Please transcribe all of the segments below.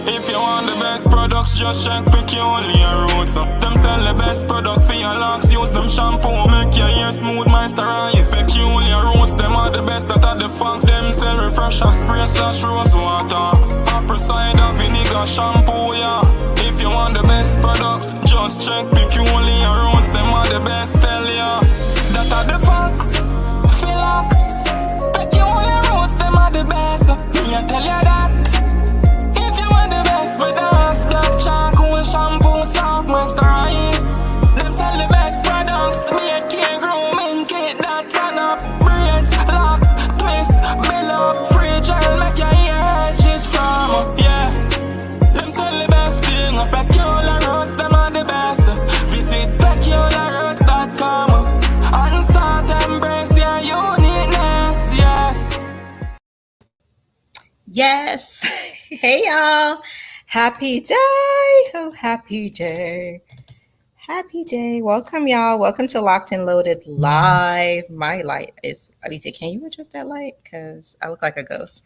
If you want the best products, just check Peculiar Roots. Them sell the best product for your locks. Use them shampoo, make your hair smooth, moisturize. Peculiar Roots, them are the best that are the funks. Them sell refresher spray slash rose water. Apple cider vinegar shampoo, yeah. If you want the best products, just check Peculiar Roots. Them are the best, tell ya. That are the funks, Philox. Peculiar Roots, them are the best. Me I tell ya that. With us, black charcoal, shampoo, soft moisturize. Them sell the best products. Beard care, grooming kit that can up. Braids, locks, twist, build up. Free gel, make your hair edge it from up, yeah. Them sell the best thing. Peculiar Roots, them are the best. Visit peculiarroots.com and start embrace your uniqueness, yes. Yes. Hey, y'all. Happy day. Oh, happy day. Happy day. Welcome, y'all. Welcome to Locked and Loaded Live. My light is, Alicia, can you adjust that light? Because I look like a ghost.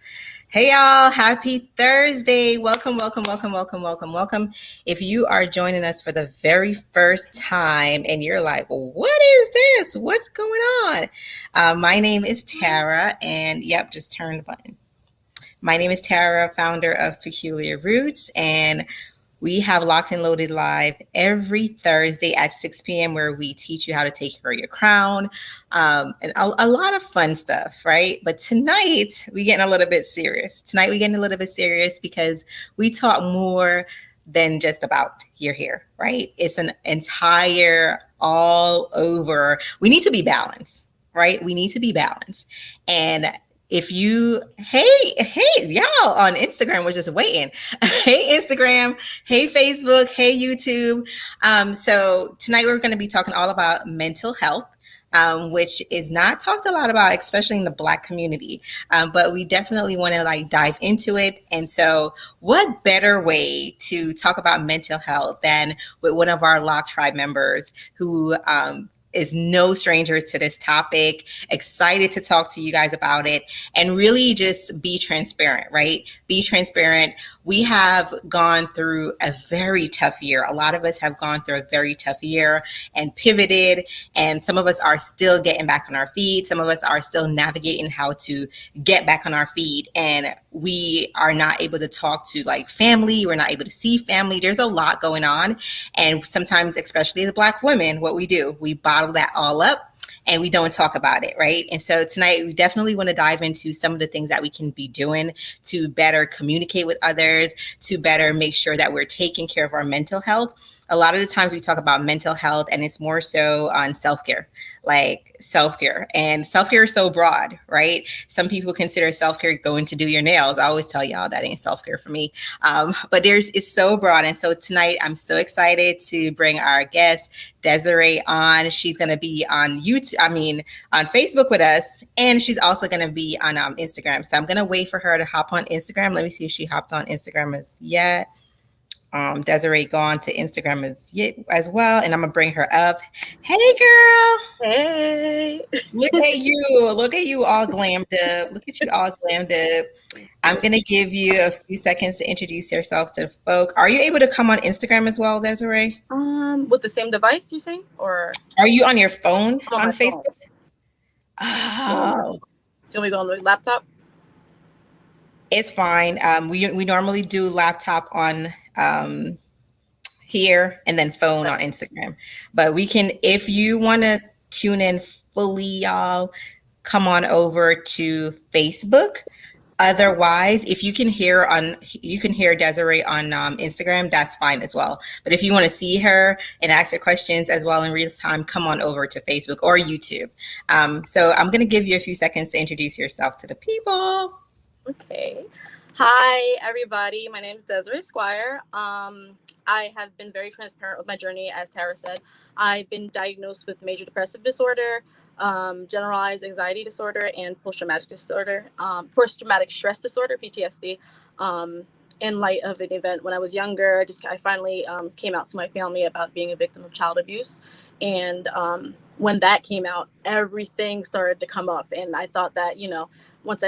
Hey, y'all. Happy Thursday. Welcome, welcome, welcome, welcome, welcome, welcome. If you are joining us for the very first time and you're like, what is this? What's going on? My name is Tara, and yep, just turn the button. My name is Tara, founder of Peculiar Roots, and we have Locked and Loaded Live every Thursday at 6 p.m. where we teach you how to take care of your crown, and a lot of fun stuff, right? But tonight, we're getting a little bit serious. Because we talk more than just about your hair, right? It's an entire all over. We need to be balanced, right? We need to be balanced. And if you, hey, y'all on Instagram was just waiting. Hey, Instagram. Hey, Facebook. Hey, YouTube. So tonight we're going to be talking all about mental health, which is not talked a lot about, especially in the Black community. But we definitely want to dive into it. And so what better way to talk about mental health than with one of our Lock Tribe members who, is no stranger to this topic, excited to talk to you guys about it and really just be transparent, right? Be transparent. We have gone through a very tough year. A lot of us have gone through a very tough year and pivoted, and some of us are still getting back on our feet. Some of us are still navigating how to get back on our feet, and we are not able to talk to family. We're not able to see family. There's a lot going on, and sometimes, especially as Black women, what we do, we bottle that all up and we don't talk about it, right? And so tonight we definitely want to dive into some of the things that we can be doing to better communicate with others, to better make sure that we're taking care of our mental health. A lot of the times we talk about mental health and it's more so on self-care, and self-care is so broad, right? Some people consider self-care going to do your nails. I always tell y'all that ain't self-care for me. But it's so broad. And so tonight I'm so excited to bring our guest, Desiree, on. She's going to be on on Facebook with us. And she's also going to be on Instagram. So I'm going to wait for her to hop on Instagram. Let me see if she hopped on Instagram as yet. Desiree gone to Instagram as well, and I'm gonna bring her up. Hey, girl. Hey. Look at you all glammed up. I'm gonna give you a few seconds to introduce yourself to folk. Are you able to come on Instagram as well, Desiree? With the same device, you're saying, or are you on your phone on Facebook? Phone. Oh, so we go on the laptop. It's fine. We normally do laptop on here and then phone on Instagram. But we can, if you want to tune in fully, y'all, come on over to Facebook. Otherwise, if you can hear Desiree on Instagram, that's fine as well. But if you want to see her and ask her questions as well in real time, come on over to Facebook or YouTube. So I'm going to give you a few seconds to introduce yourself to the people. Okay. Hi, everybody. My name is Desiree Squire. I have been very transparent with my journey, as Tara said. I've been diagnosed with major depressive disorder, generalized anxiety disorder, and post-traumatic stress disorder, PTSD. In light of an event when I was younger, I finally came out to my family about being a victim of child abuse. And when that came out, everything started to come up. And I thought that, once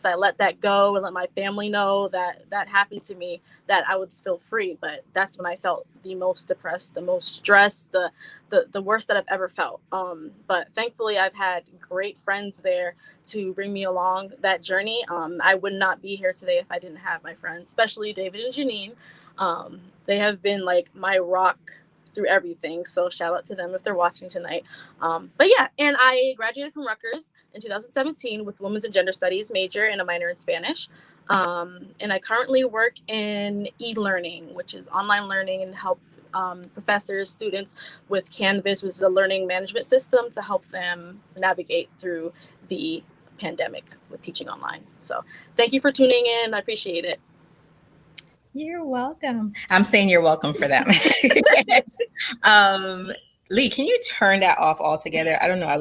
I let that go and let my family know that that happened to me, that I would feel free. But that's when I felt the most depressed, the most stressed, the worst that I've ever felt. But thankfully, I've had great friends there to bring me along that journey. I would not be here today if I didn't have my friends, especially David and Janine. They have been like my rock through everything. So shout out to them if they're watching tonight. But yeah, and I graduated from Rutgers in 2017 with Women's and Gender Studies major and a minor in Spanish. And I currently work in e-learning, which is online learning, and help professors, students with Canvas, which is a learning management system to help them navigate through the pandemic with teaching online. So thank you for tuning in. I appreciate it. You're welcome. I'm saying you're welcome for them. Lee, can you turn that off altogether? I don't know. I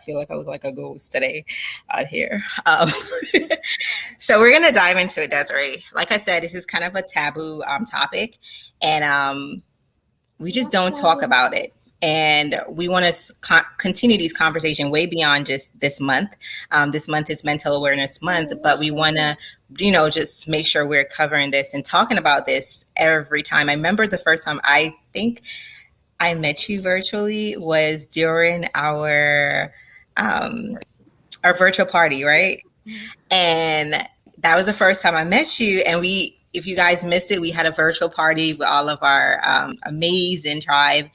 feel like I look like a ghost today out here. So we're going to dive into it, Desiree. Like I said, this is kind of a taboo topic, and we just don't talk about it. And we want to continue these conversations way beyond just this month. This month is Mental Awareness Month, but we want to, just make sure we're covering this and talking about this every time. I remember the first time I think I met you virtually was during our virtual party, right? And that was the first time I met you. And if you guys missed it, we had a virtual party with all of our amazing tribe,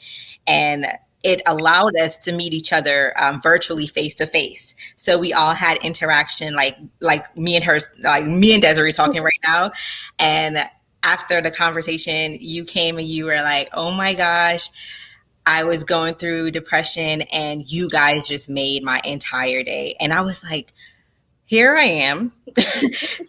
and it allowed us to meet each other virtually face to face. So we all had interaction, like me and Desiree talking right now. And after the conversation, you came and you were like, "Oh my gosh, I was going through depression, and you guys just made my entire day." And I was like, here I am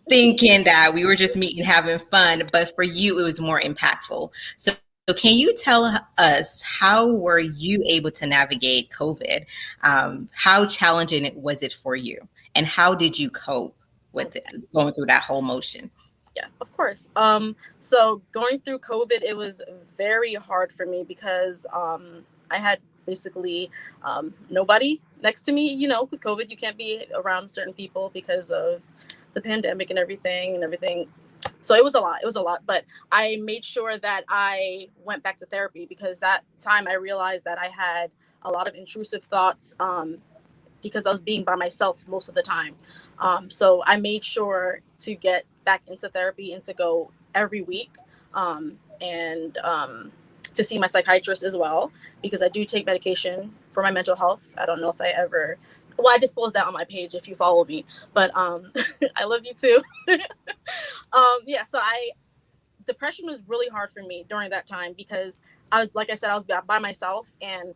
thinking that we were just meeting, having fun, but for you, it was more impactful. So can you tell us, how were you able to navigate COVID? How challenging was it for you? And how did you cope with it, going through that whole motion? Yeah, of course. So going through COVID, it was very hard for me because I had basically nobody next to me, because COVID, you can't be around certain people because of the pandemic and everything. So it was a lot, but I made sure that I went back to therapy, because that time I realized that I had a lot of intrusive thoughts because I was being by myself most of the time. So I made sure to get back into therapy and to go every week and to see my psychiatrist as well, because I do take medication for my mental health. I don't know if I disclose that on my page if you follow me, but I love you too. Yeah, so depression was really hard for me during that time because like I said, I was by myself. And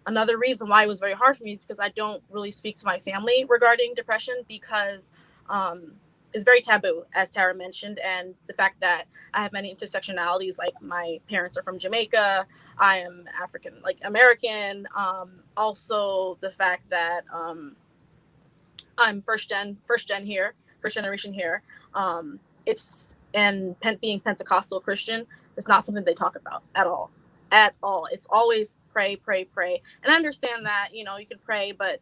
another reason why it was very hard for me is because I don't really speak to my family regarding depression, because it's very taboo, as Tara mentioned. And the fact that I have many intersectionalities, like my parents are from Jamaica, I am African, like American. Also the fact that I'm first generation here. Being Pentecostal Christian, it's not something they talk about at all. It's always pray. And I understand that, you can pray, but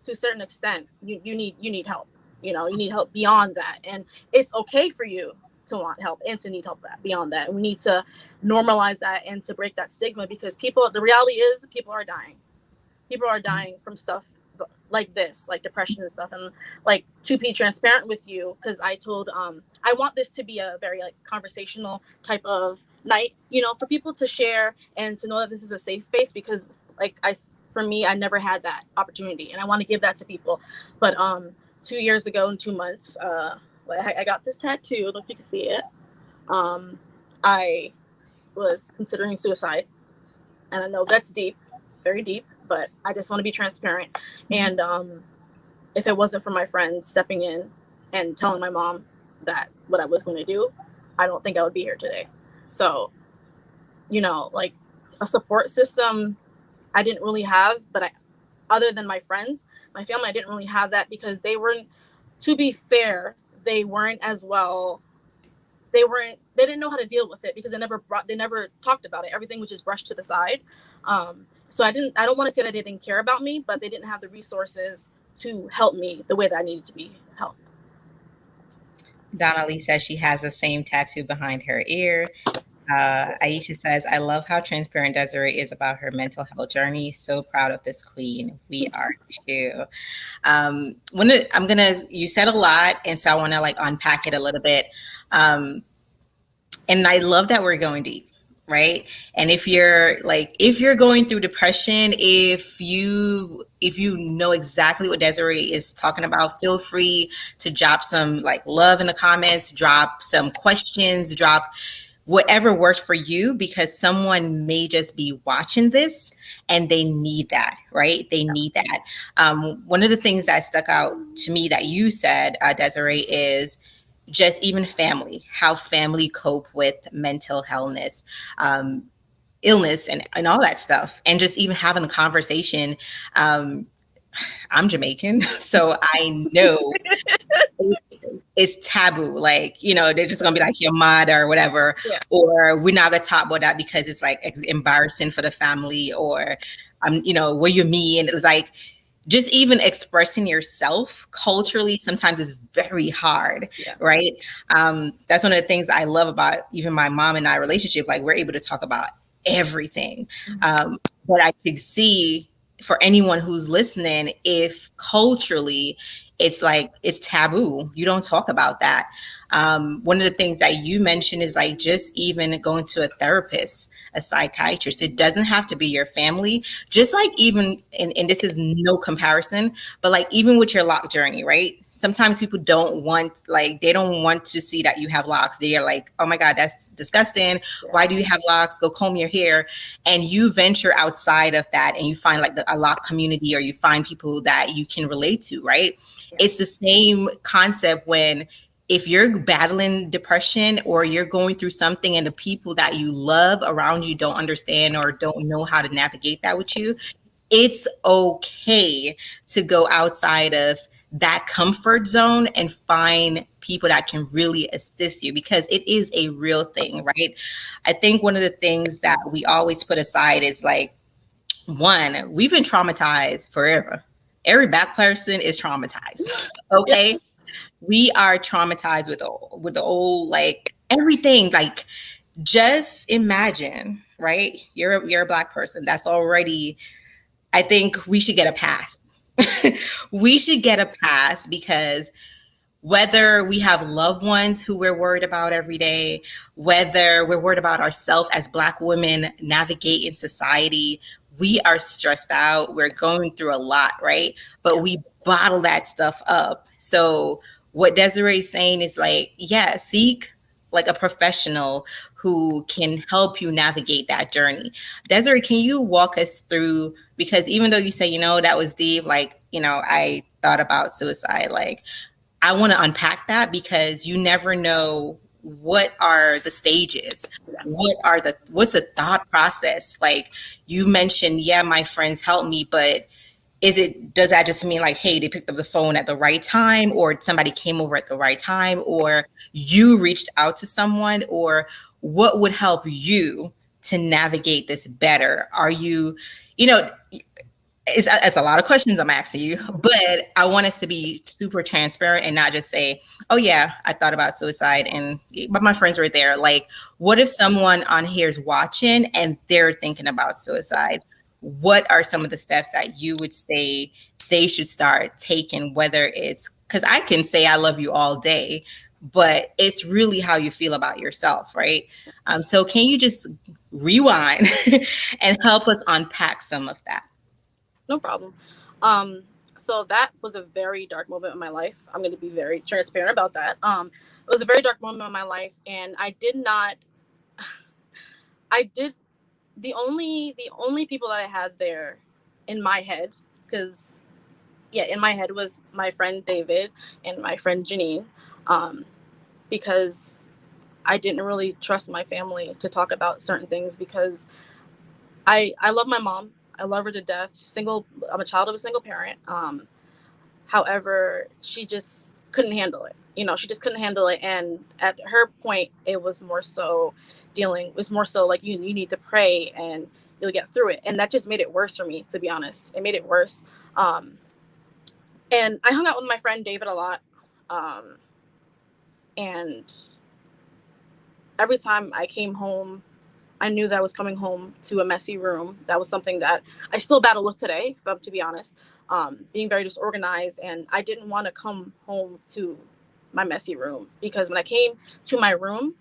to a certain extent, you need help. You need help beyond that. And it's okay for you to want help and to need help beyond that. And we need to normalize that and to break that stigma, because the reality is people are dying. People are dying from stuff like this, like depression and stuff. And like, to be transparent with you, because I told I want this to be a very conversational type of night, for people to share and to know that this is a safe space, because for me, I never had that opportunity, and I want to give that to people. But 2 years ago, in 2 months, I got this tattoo. I don't know if you can see it. I was considering suicide, and I know that's deep, very deep, but I just want to be transparent. And if it wasn't for my friends stepping in and telling my mom that what I was going to do, I don't think I would be here today. So, a support system I didn't really have, but other than my friends, my family, I didn't really have that, because they weren't, to be fair, they weren't as well. They didn't know how to deal with it, because they never talked about it. Everything was just brushed to the side. So I don't want to say that they didn't care about me, but they didn't have the resources to help me the way that I needed to be helped. Donnelly says she has the same tattoo behind her ear. Aisha says, I love how transparent Desiree is about her mental health journey. So proud of this queen. We are too. You said a lot, and so I want to like unpack it a little bit. Um, and I love that we're going deep, right? And if you're going through depression, if you know exactly what Desiree is talking about, feel free to drop some like love in the comments, drop some questions, drop whatever worked for you, because someone may just be watching this and they need that, right? They need that. One of the things that stuck out to me that you said, Desiree, is just even family, how family cope with mental um, illness and all that stuff. And just even having the conversation. Um, I'm Jamaican, so I know it's taboo. Like, they're just gonna be like your mad or whatever, Yeah. or we're not gonna talk about that because it's like embarrassing for the family, or what you mean. It's like just even expressing yourself culturally sometimes is very hard, Yeah. right? That's one of the things I love about even my mom and I relationship. Like, we're able to talk about everything. But I could see for anyone who's listening, if culturally it's like it's taboo, you don't talk about that. One of the things that you mentioned is like just even going to a therapist, a psychiatrist. It doesn't have to be your family. Just like even, and this is no comparison, but like even with your lock journey, right? Sometimes people they don't want to see that you have locks. They are like, oh my God, that's disgusting. Why do you have locks? Go comb your hair. And you venture outside of that and you find like a lock community, or you find people that you can relate to, right? It's the same concept when if you're battling depression or you're going through something and the people that you love around you don't understand or don't know how to navigate that with you, it's okay to go outside of that comfort zone and find people that can really assist you, because it is a real thing, right? I think one of the things that we always put aside is like, one, we've been traumatized forever. Every Black person is traumatized. Okay. Yeah. We are traumatized with the old, like everything. Like, just imagine, right? You're a Black person. That's already, I think we should get a pass. We should get a pass, because whether we have loved ones who we're worried about every day, whether we're worried about ourselves as Black women navigating society, we are stressed out. We're going through a lot, right? But we bottle that stuff up. So what Desiree's saying is like, yeah, seek like a professional who can help you navigate that journey. Desiree, can you walk us through, because even though you say, that was deep, like, I thought about suicide, like, I want to unpack that, because you never know what are the stages, what's the thought process. Like, you mentioned, yeah, my friends helped me, but does that just mean like, hey, they picked up the phone at the right time, or somebody came over at the right time, or you reached out to someone, or what would help you to navigate this better? Are you know it's a lot of questions I'm asking you, but I want us to be super transparent and not just say, oh yeah, I thought about suicide but my friends were there. Like, what if someone on here is watching and they're thinking about suicide? What are some of the steps that you would say they should start taking? Whether it's, because I can say I love you all day, but it's really how you feel about yourself, right? So can you just rewind and help us unpack some of that? No problem. So that was a very dark moment in my life. I'm going to be very transparent about that. It was a very dark moment in my life, and I did not. I did the only people that I had there in my head, because in my head was my friend David and my friend Janine, because I didn't really trust my family to talk about certain things, because I love my mom. I love her to death. Single. I'm a child of a single parent. However, she just couldn't handle it. She just couldn't handle it. And at her point, it was more so like you need to pray and you'll get through it. And that just made it worse for me, to be honest. It made it worse. And I hung out with my friend David a lot. And every time I came home, I knew that I was coming home to a messy room. That was something that I still battle with today, to be honest. Being very disorganized, and I didn't want to come home to my messy room, because when I came to my room,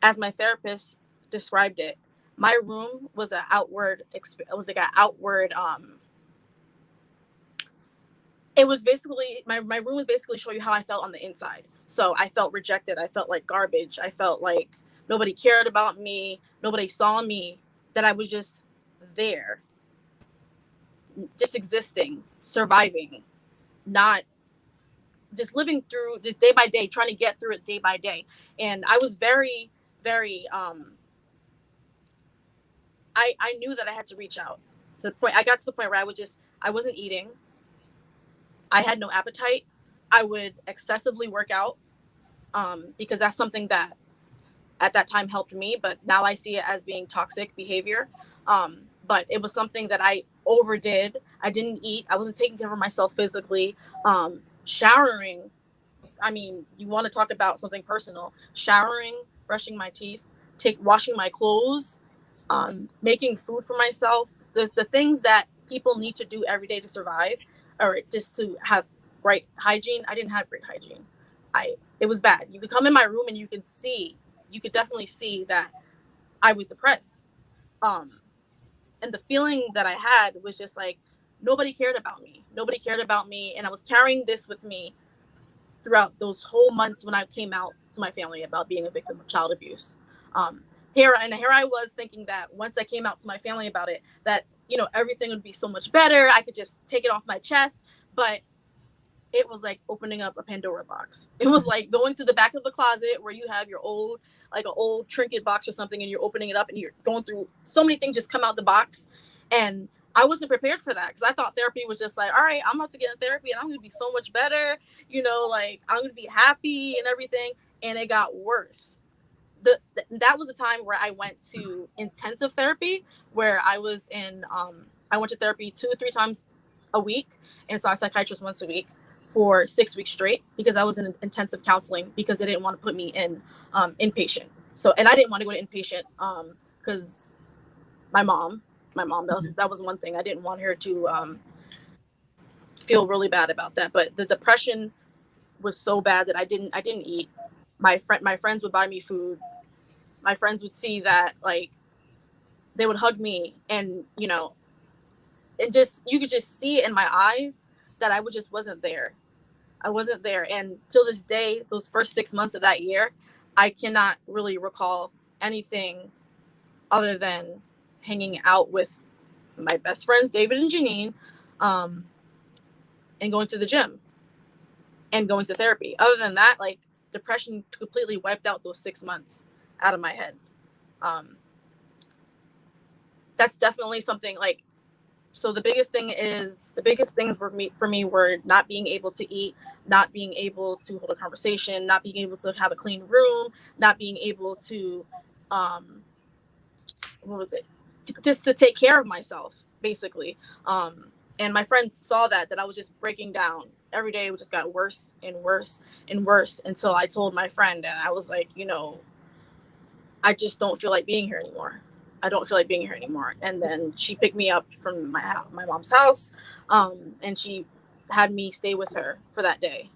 as my therapist described it, my room was an outward. It was like an outward. It was basically my room was basically show you how I felt on the inside. So I felt rejected. I felt like garbage. I felt like nobody cared about me. Nobody saw me. That I was just there, just existing, surviving, not just living through this day by day, trying to get through it day by day. And I was very, very. I knew that I had to reach out to the point. I got to the point where I wasn't eating. I had no appetite. I would excessively work out, because that's something that at that time helped me, but now I see it as being toxic behavior. But it was something that I overdid. I didn't eat. I wasn't taking care of myself physically. Showering. I mean, you want to talk about something personal? Showering, brushing my teeth, washing my clothes, making food for myself. The things that people need to do every day to survive, or just to have great hygiene. I didn't have great hygiene. It was bad. You could come in my room and you could definitely see that I was depressed. And the feeling that I had was just like, nobody cared about me. Nobody cared about me. And I was carrying this with me throughout those whole months when I came out to my family about being a victim of child abuse. Here I was thinking that once I came out to my family about it, that, everything would be so much better. I could just take it off my chest. But it was like opening up a Pandora box. It was like going to the back of the closet where you have your old, like an old trinket box or something, and you're opening it up and you're going through so many things just come out the box. And I wasn't prepared for that, because I thought therapy was just like, all right, I'm about to get in therapy and I'm going to be so much better, like I'm going to be happy and everything. And it got worse. That was the time where I went to intensive therapy, where I went to therapy 2 or 3 times a week, and saw a psychiatrist once a week for 6 weeks straight, because I was in intensive counseling, because they didn't want to put me in inpatient. So, and I didn't want to go to inpatient because my mom, that was one thing. I didn't want her to feel really bad about that. But the depression was so bad that I didn't eat. My friends would buy me food. My friends would see that, like, they would hug me, and and just, you could just see it in my eyes that I just wasn't there. I wasn't there. And till this day, those first 6 months of that year, I cannot really recall anything other than hanging out with my best friends, David and Janine, and going to the gym and going to therapy. Other than that, like, depression completely wiped out those 6 months out of my head. That's definitely something, like, so the biggest things for me were not being able to eat, not being able to hold a conversation, not being able to have a clean room, not being able to, just to take care of myself, basically. And my friends saw that I was just breaking down. Every day it just got worse and worse and worse, until I told my friend, and I was like, I just don't feel like being here anymore. I don't feel like being here anymore. And then she picked me up from my mom's house, and she had me stay with her for that day.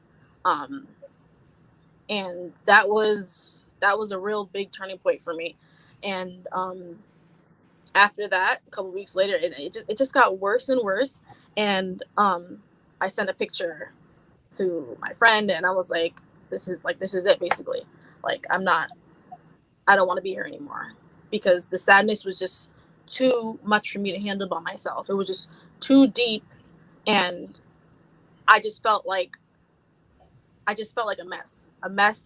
And that was a real big turning point for me. And after that, a couple weeks later, it just got worse and worse. And I sent a picture to my friend, and I was like, this is it, basically. Like, I don't want to be here anymore, because the sadness was just too much for me to handle by myself. It was just too deep, and I just felt like a mess,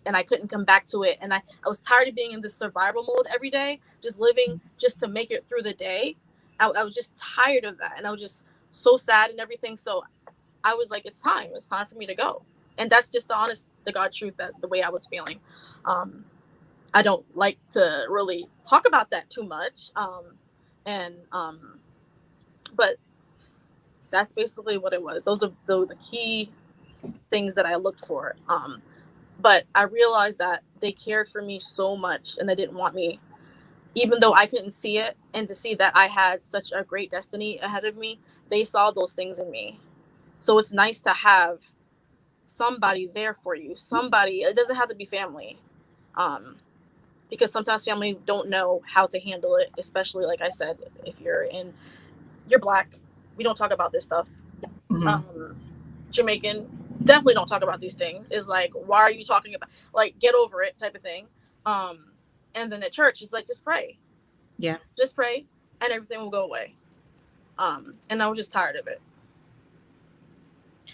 and I couldn't come back to it. And I was tired of being in this survival mode every day, just living just to make it through the day. I was just tired of that, and I was just so sad and everything. So I was like, it's time for me to go. And that's just the honest to God truth, that the way I was feeling. I don't like to really talk about that too much. But that's basically what it was. Those are the key things that I looked for. But I realized that they cared for me so much and they didn't want me, even though I couldn't see it, and to see that I had such a great destiny ahead of me, they saw those things in me. So it's nice to have somebody there for you. Somebody, it doesn't have to be family. Um, because sometimes family don't know how to handle it, especially like I said, if you're black, we don't talk about this stuff. Mhm. Um, Jamaican, definitely don't talk about these things. Is like, why are you talking about, like, get over it type of thing. Um, and then at church, it's like, Yeah. just pray, and everything will go away. And I was just tired of it.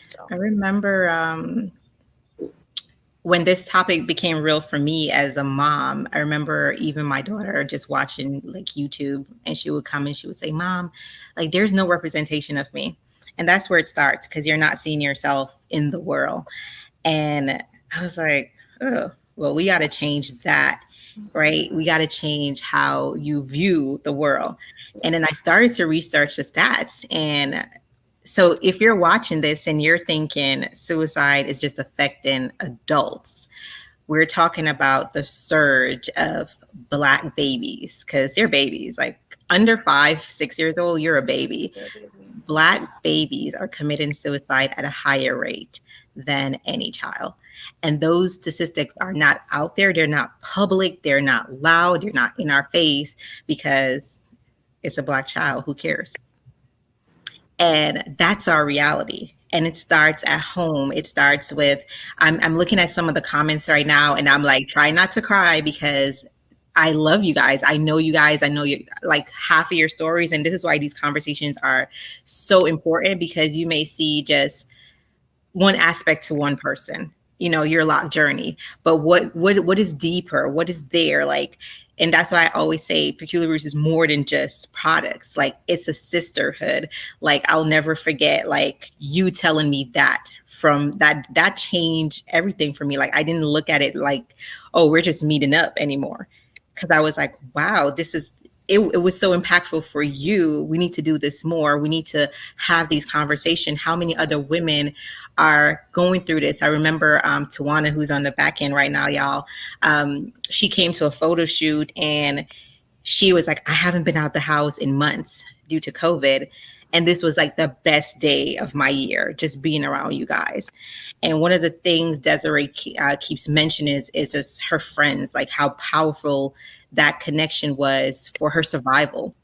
So I remember when this topic became real for me as a mom. I remember even my daughter just watching like YouTube, and she would come and she would say, "Mom, like there's no representation of me." And that's where it starts, because you're not seeing yourself in the world. And I was like, oh, well, we got to change that, right? We got to change how you view the world. And then I started to research the stats. And so if you're watching this and you're thinking suicide is just affecting adults, we're talking about the surge of Black babies, because they're babies, like under 5, 6 years old, you're a baby. Black babies are committing suicide at a higher rate than any child. And those statistics are not out there. They're not public. They're not loud. They're not in our face, because it's a Black child. Who cares? And that's our reality. And it starts at home. It starts with, I'm looking at some of the comments right now, and I'm like, try not to cry, because I love you guys. I know you guys. I know you, like half of your stories. And this is why these conversations are so important, because you may see just one aspect to one person, your Loc'd journey. But what is deeper? What is there? Like, and that's why I always say Peculiar Roots is more than just products. Like, it's a sisterhood. Like, I'll never forget, like, you telling me that, from that changed everything for me. Like, I didn't look at it like, oh, we're just meeting up anymore. Because I was like, wow, this is it was so impactful for you. We need to do this more. We need to have these conversations. How many other women are going through this? I remember Tawana, who's on the back end right now, y'all. She came to a photo shoot, and she was like, I haven't been out the house in months due to COVID. And this was like the best day of my year, just being around you guys. And one of the things Desiree keeps mentioning is just her friends, like how powerful that connection was for her survival.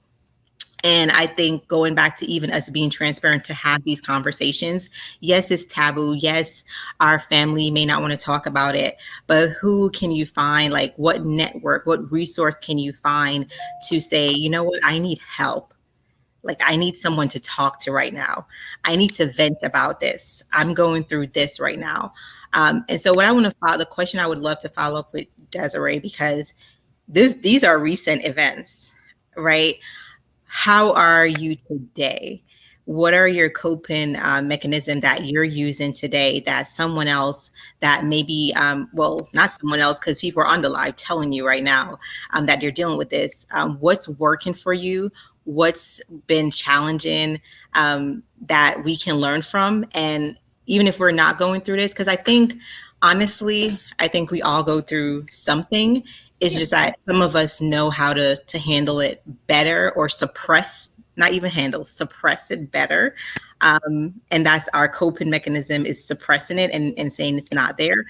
And I think going back to even us being transparent to have these conversations, yes, it's taboo. Yes, our family may not want to talk about it, but who can you find? Like, what network, what resource can you find to say, you know what, I need help? Like, I need someone to talk to right now. I need to vent about this. I'm going through this right now. And so, what I want to follow, the question I would love to follow up with Desiree, because these are recent events, right? How are you today? What are your coping mechanism that you're using today that someone else that maybe, well, not someone else, because people are on the live telling you right now that you're dealing with this. What's working for you? What's been challenging that we can learn from? And even if we're not going through this, because I think, honestly, I think we all go through something. It's just that some of us know how to handle it better, or suppress, not even handle, suppress it better. And that's our coping mechanism, is suppressing it and saying it's not there.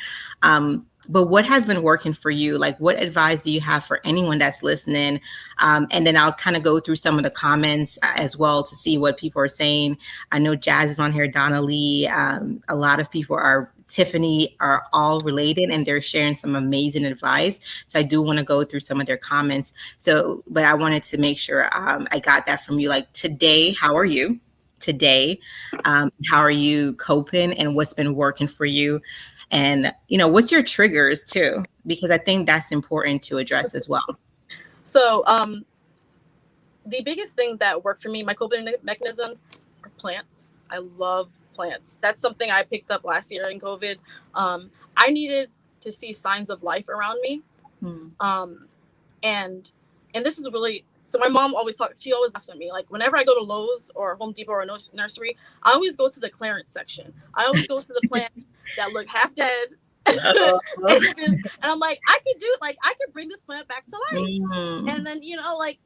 But what has been working for you? Like, what advice do you have for anyone that's listening? And then I'll kind of go through some of the comments as well to see what people are saying. I know Jazz is on here, Donna Lee. A lot of people are, Tiffany, are all related, and they're sharing some amazing advice. So I do want to go through some of their comments. So, but I wanted to make sure I got that from you. Like, today, how are you? Today, how are you coping, and what's been working for you? And, what's your triggers too? Because I think that's important to address as well. So, the biggest thing that worked for me, my coping mechanism, are plants. I love plants. That's something I picked up last year in COVID. I needed to see signs of life around me. And this is really, so my mom always talks, she always laughs at me. Like, whenever I go to Lowe's or Home Depot or a nursery, I always go to the clearance section. I always go to the plants that look half dead It's just, and I'm like, I could do it. Like, I could bring this plant back to life. Mm. And then, like,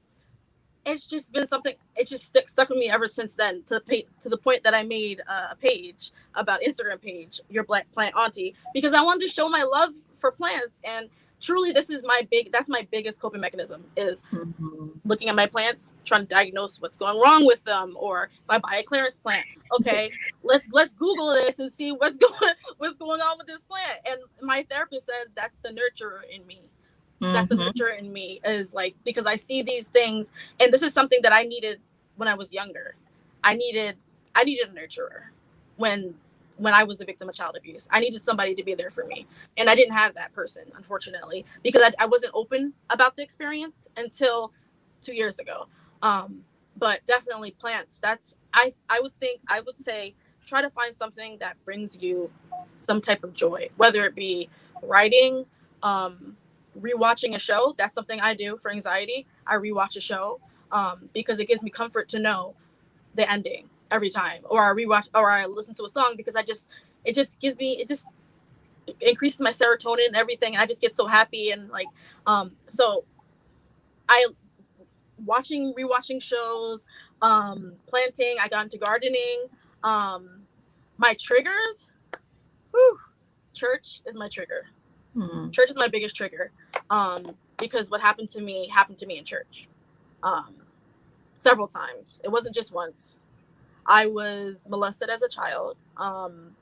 it's just been something. It just stuck with me ever since then. To the point that I made a page about Instagram page, Your Black Plant Auntie, because I wanted to show my love for plants. And truly, that's my biggest coping mechanism is looking at my plants, trying to diagnose what's going wrong with them, or if I buy a clearance plant, okay, let's Google this and see what's going on with this plant. And my therapist said that's the nurturer in me. That's the nurturer in me, is like, because I see these things, and this is something that I needed when I was younger. I needed a nurturer when I was a victim of child abuse. I needed somebody to be there for me, and I didn't have that person, unfortunately, because I wasn't open about the experience until 2 years ago. But definitely plants. That's I would say try to find something that brings you some type of joy, whether it be writing, rewatching a show. That's something I do for anxiety. I rewatch a show because it gives me comfort to know the ending every time, or I listen to a song because it just increases my serotonin and everything, and I just get so happy. And like, so I rewatching shows, planting. I got into gardening. My triggers, church is my trigger. Church is my biggest trigger, because what happened to me in church, several times. It wasn't just once. I was molested as a child, and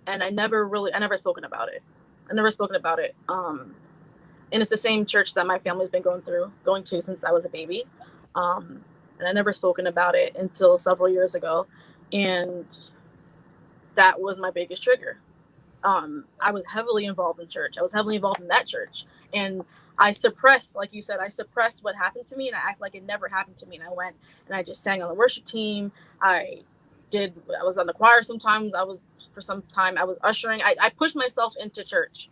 I never spoken about it. And it's the same church that my family's been going to since I was a baby, and I never spoken about it until several years ago, and that was my biggest trigger. I was heavily involved in church. I was heavily involved in that church. And I suppressed, like you said, what happened to me, and I act like it never happened to me. And I went and I just sang on the worship team. I was on the choir sometimes. For some time, I was ushering. I pushed myself into church.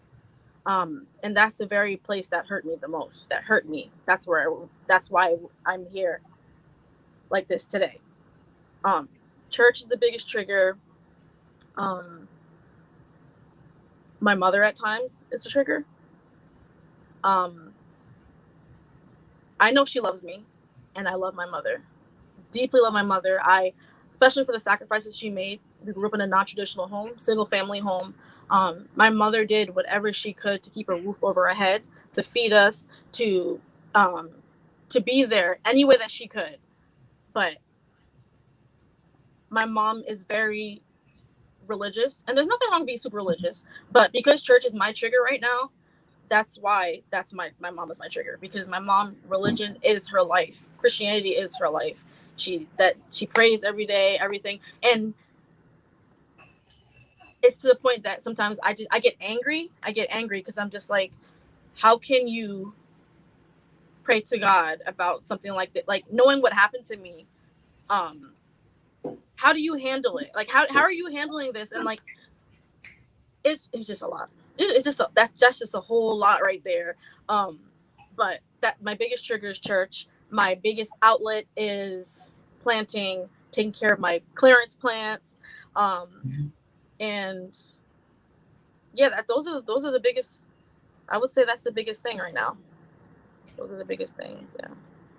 And that's the very place that hurt me the most. That hurt me. That's why I'm here like this today. Church is the biggest trigger. My mother at times is a trigger. I know she loves me, and I love my mother. Deeply love my mother. Especially for the sacrifices she made. We grew up in a non-traditional home, single family home. My mother did whatever she could to keep a roof over our head, to feed us, to be there any way that she could. But my mom is very religious, and there's nothing wrong being super religious, but because church is my trigger right now, that's why my mom is my trigger, because my mom, religion is her life. Christianity is her life. She prays every day, everything. And it's to the point that sometimes I get angry because I'm just like, how can you pray to God about something like that? Like, knowing what happened to me, how do you handle it? Like, how are you handling this? And like, it's just a lot. It's just that's just a whole lot right there. But that my biggest trigger is church. My biggest outlet is planting, taking care of my clearance plants, and yeah, those are the biggest. I would say that's the biggest thing right now. Those are the biggest things. Yeah.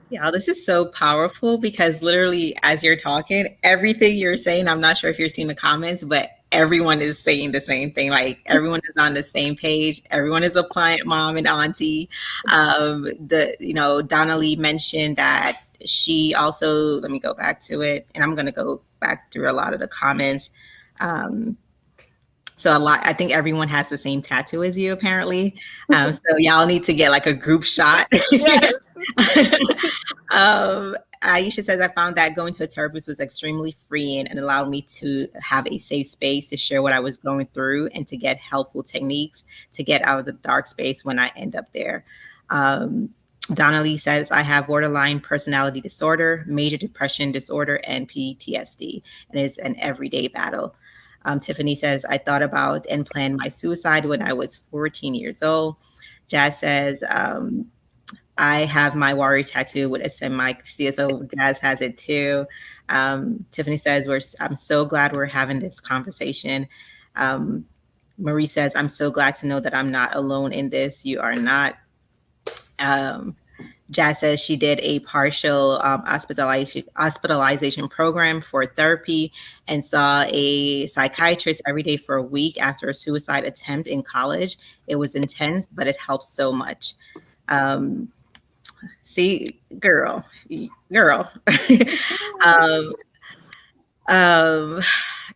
Yeah, this is so powerful, because literally as you're talking, everything you're saying, I'm not sure if you're seeing the comments, but everyone is saying the same thing. Like, everyone is on the same page. Everyone is a client, mom and auntie. Donna Lee mentioned that she also, let me go back to it, and I'm going to go back through a lot of the comments. So I think everyone has the same tattoo as you, apparently. So y'all need to get like a group shot. Yes. Aisha says, I found that going to a therapist was extremely freeing and allowed me to have a safe space to share what I was going through and to get helpful techniques to get out of the dark space when I end up there. Donna Lee says, I have borderline personality disorder, major depression disorder, and PTSD, and it's an everyday battle. Tiffany says, I thought about and planned my suicide when I was 14 years old. Jazz says, I have my warrior tattoo with a semi-CSO. Jazz has it too. Tiffany says, I'm so glad we're having this conversation. Marie says, I'm so glad to know that I'm not alone in this. You are not. Um, Jazz says she did a partial hospitalization program for therapy and saw a psychiatrist every day for a week after a suicide attempt in college. It was intense, but it helped so much. Um, see, girl. um, um,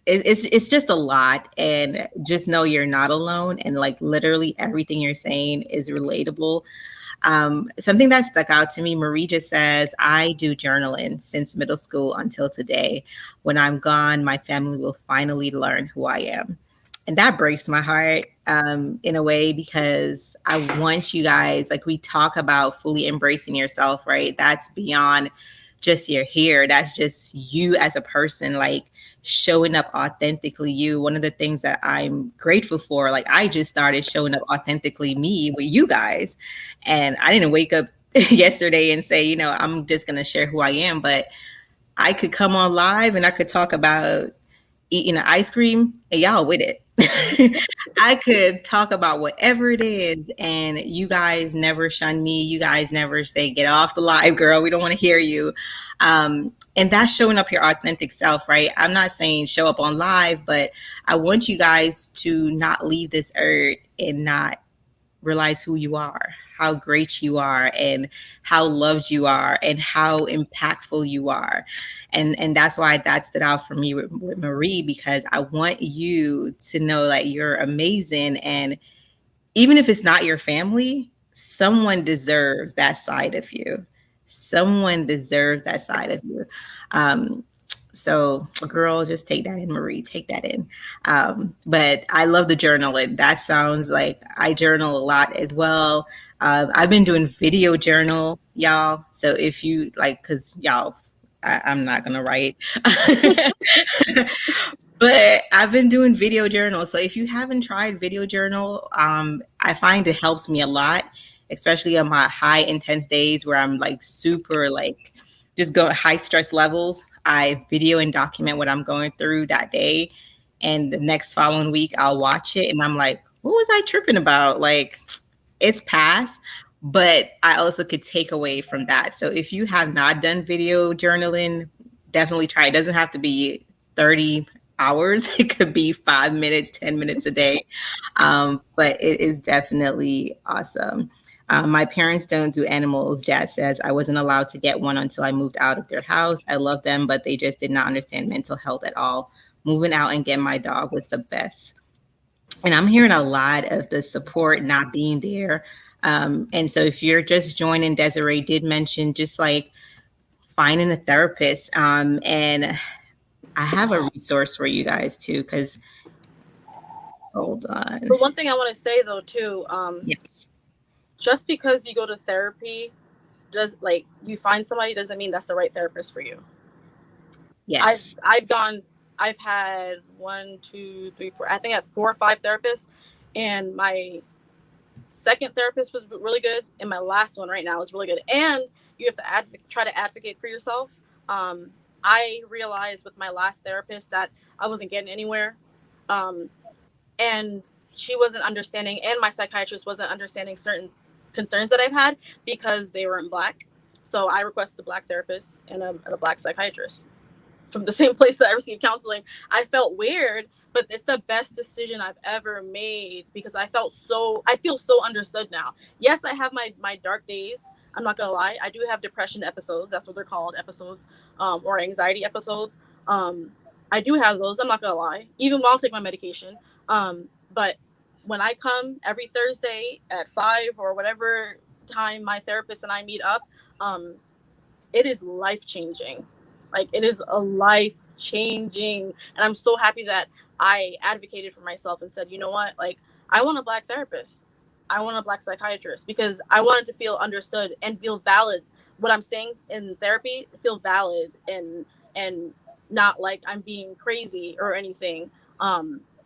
it's just a lot, and just know you're not alone. And like literally everything you're saying is relatable. Something that stuck out to me, Marie just says, I do journaling since middle school until today. When I'm gone, my family will finally learn who I am. And that breaks my heart in a way, because I want you guys, like we talk about fully embracing yourself, right? That's beyond just your hair. That's just you as a person, like showing up authentically you. One of the things that I'm grateful for, like I just started showing up authentically me with you guys. And I didn't wake up yesterday and say, I'm just going to share who I am, but I could come on live and I could talk about eating an ice cream and y'all with it. I could talk about whatever it is, and you guys never shun me. You guys never say, get off the live, girl. We don't want to hear you. And that's showing up your authentic self, right? I'm not saying show up on live, but I want you guys to not leave this earth and not realize who you are, how great you are, and how loved you are, and how impactful you are. And that's why that stood out for me with Marie, because I want you to know that you're amazing. And even if it's not your family, someone deserves that side of you. Someone deserves that side of you. Um, so, girl, just take that in, Marie. Take that in. But I love the journaling. That sounds like I journal a lot as well. I've been doing video journal, y'all. So if you like, because y'all, I'm not gonna write. But I've been doing video journal. So if you haven't tried video journal, I find it helps me a lot, especially on my high intense days where I'm like super like just go high stress levels. I video and document what I'm going through that day. And the next following week I'll watch it and I'm like, what was I tripping about? Like it's past. But I also could take away from that. So if you have not done video journaling, definitely try. It doesn't have to be 30 hours. It could be 5 minutes, 10 minutes a day. But it is definitely awesome. My parents don't do animals. Jazz says, I wasn't allowed to get one until I moved out of their house. I love them, but they just did not understand mental health at all. Moving out and getting my dog was the best. And I'm hearing a lot of the support not being there. And so if you're just joining, Desiree did mention just like finding a therapist. And I have a resource for you guys too, because hold on. But one thing I want to say though too, Yes. just because you go to therapy, does like you find somebody doesn't mean that's the right therapist for you. Yes. I've had 1, 2, 3, 4. I think I have 4 or 5 therapists, and my second therapist was really good, and my last one right now is really good. And you have to try to advocate for yourself. I realized with my last therapist that I wasn't getting anywhere, and she wasn't understanding, and my psychiatrist wasn't understanding certain concerns that I've had because they weren't Black. So I requested a Black therapist and a Black psychiatrist from the same place that I received counseling. I felt weird, but it's the best decision I've ever made because I feel so understood now. Yes, I have my dark days. I'm not gonna lie. I do have depression episodes. That's what they're called, episodes, or anxiety episodes. I do have those. I'm not gonna lie. Even while I take my medication. But when I come every Thursday at 5 or whatever time my therapist and I meet up, it is life changing. Like it is a life changing, and I'm so happy that I advocated for myself and said, you know what, like I want a Black therapist, I want a Black psychiatrist because I wanted to feel understood and feel valid. What I'm saying in therapy, feel valid and not like I'm being crazy or anything.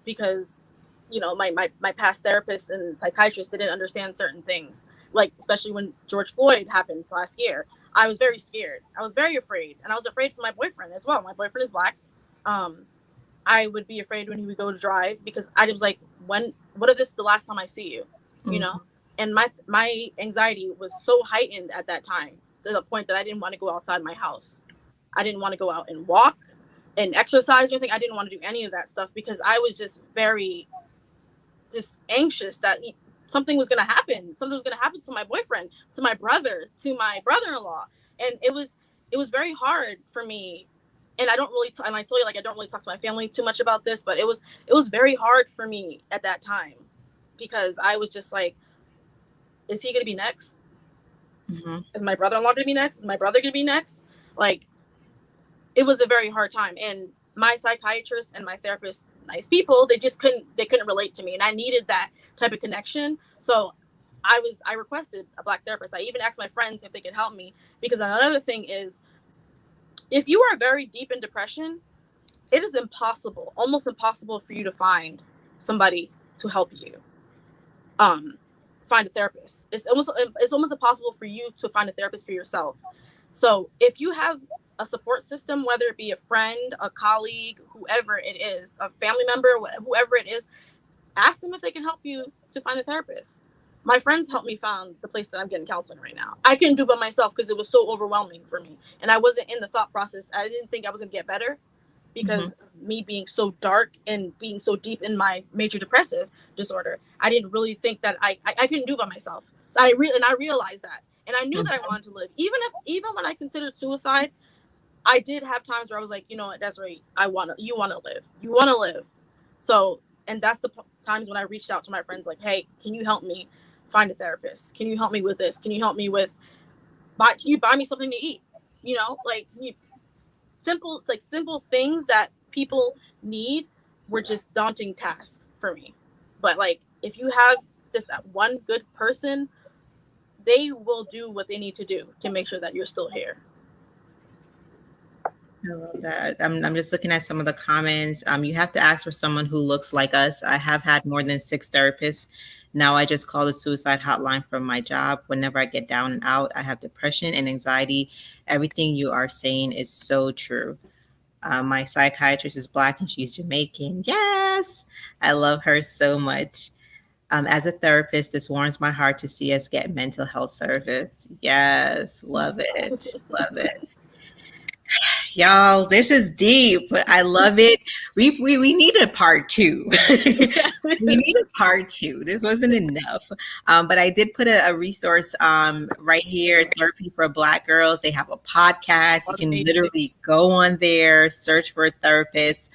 Because my past therapist and psychiatrist didn't understand certain things, like especially when George Floyd happened last year. I was very scared. I was very afraid. And I was afraid for my boyfriend as well. My boyfriend is Black. I would be afraid when he would go to drive because I was like, what if this is the last time I see you? You know? And my anxiety was so heightened at that time to the point that I didn't want to go outside my house. I didn't want to go out and walk and exercise or anything. I didn't want to do any of that stuff because I was just very just anxious that something was going to happen. Something was going to happen to my boyfriend, to my brother, to my brother-in-law. And it was very hard for me. And I don't really, and I told you, like, I don't really talk to my family too much about this, but it was very hard for me at that time because I was just like, is he going to be next? Is my brother-in-law going to be next? Is my brother going to be next? Like, it was a very hard time. And my psychiatrist and my therapist, nice people, they couldn't relate to me. And I needed that type of connection. So I requested a Black therapist. I even asked my friends if they could help me, because another thing is, if you are very deep in depression, it is impossible, almost impossible for you to find somebody to help you. Find a therapist. It's almost impossible for you to find a therapist for yourself. So if you have a support system, whether it be a friend, a colleague, whoever it is, a family member, whoever it is, ask them if they can help you to find a therapist. My friends helped me find the place that I'm getting counseling right now. I couldn't do it by myself because it was so overwhelming for me. And I wasn't in the thought process. I didn't think I was going to get better because me being so dark and being so deep in my major depressive disorder, I didn't really think that I couldn't do it by myself. So I realized that. And I knew that I wanted to live. Even when I considered suicide, I did have times where I was like, you know what, Desiree, you want to live. So, and that's the times when I reached out to my friends like, hey, can you help me find a therapist? Can you help me with this? Can you help me with, can you buy me something to eat? You know, like simple things that people need were just daunting tasks for me. But like, if you have just that one good person, they will do what they need to do to make sure that you're still here. I love that. I'm just looking at some of the comments. You have to ask for someone who looks like us. I have had more than 6 therapists. Now I just call the suicide hotline from my job. Whenever I get down and out, I have depression and anxiety. Everything you are saying is so true. My psychiatrist is Black and she's Jamaican. Yes, I love her so much. As a therapist, this warms my heart to see us get mental health service. Yes, love it. Love it. Y'all, this is deep. I love it. We need a part 2. We need a part 2. This wasn't enough. But I did put a resource right here, Therapy for Black Girls. They have a podcast. You can literally go on there, search for a therapist.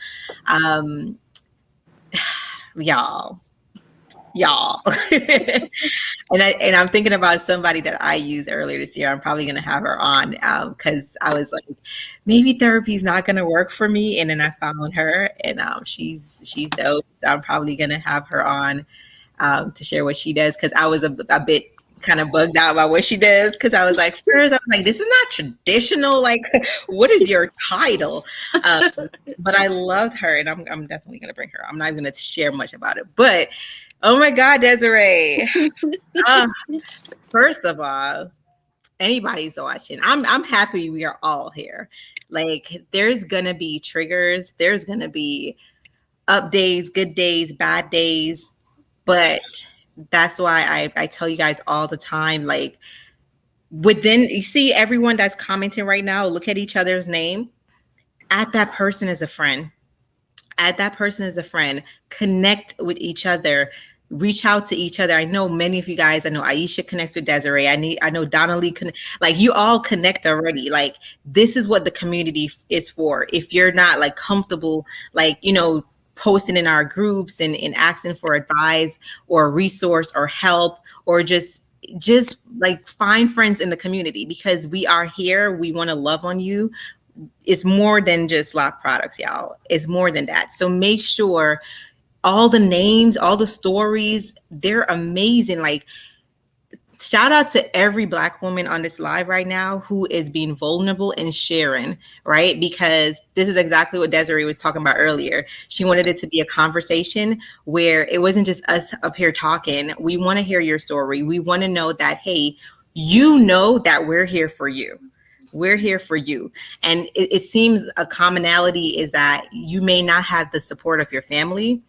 Y'all. And I'm thinking about somebody that I used earlier this year. I'm probably going to have her on because I was like, maybe therapy is not going to work for me. And then I found her, and she's dope. So I'm probably going to have her on to share what she does, because I was a bit kind of bugged out by what she does, because I was like, first I was like, this is not traditional. Like, what is your title? But I loved her, and I'm definitely going to bring her. I'm not even going to share much about it, but oh my God, Desiree. First of all, anybody's watching, I'm happy we are all here. Like, there's gonna be triggers, there's gonna be up days, good days, bad days, but that's why I tell you guys all the time, like, you see everyone that's commenting right now, look at each other's name, add that person as a friend. Add that person as a friend, connect with each other, reach out to each other. I know many of you guys, I know Aisha connects with Desiree. I know Donnelly, like, you all connect already. Like, this is what the community is for. If you're not like comfortable, like, you know, posting in our groups and asking for advice or resource or help, or just like find friends in the community, because we are here. We want to love on you. It's more than just Loc'd products, y'all. It's more than that. So make sure all the names, all the stories, they're amazing. Like, shout out to every Black woman on this live right now who is being vulnerable and sharing, right? Because this is exactly what Desiree was talking about earlier. She wanted it to be a conversation where it wasn't just us up here talking. We want to hear your story. We want to know that, hey, you know that we're here for you. We're here for you. And it seems a commonality is that you may not have the support of your family.